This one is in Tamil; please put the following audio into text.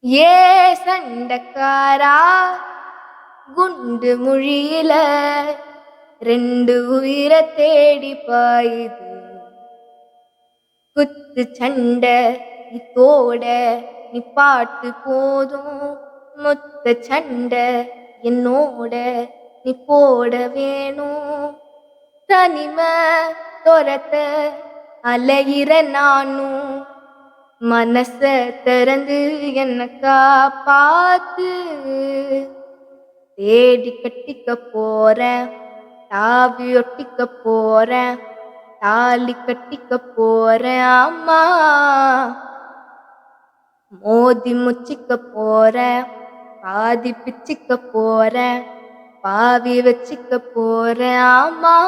ஏ சண்டக்காரா குண்டு முழியில ரெண்டு உயிரை தேடி பாயுது. குத்து சண்டை இத்தோட நீ பாட்டு போதும். மொத்த சண்டை என்னோட நீ போட வேணும். தனிமை துரத்த அலையிற நானும் மனச திறந்து என்ன காப்பாத்து. தேடி கட்டிக்க போறேன், தாவி ஒட்டிக்க போறேன், தாலி கட்டிக்க போறேன் அம்மா. மோதி முச்சிக்க போறேன், பாதி பிச்சிக்க போறேன், பாவி வச்சிக்க போறேன் அம்மா.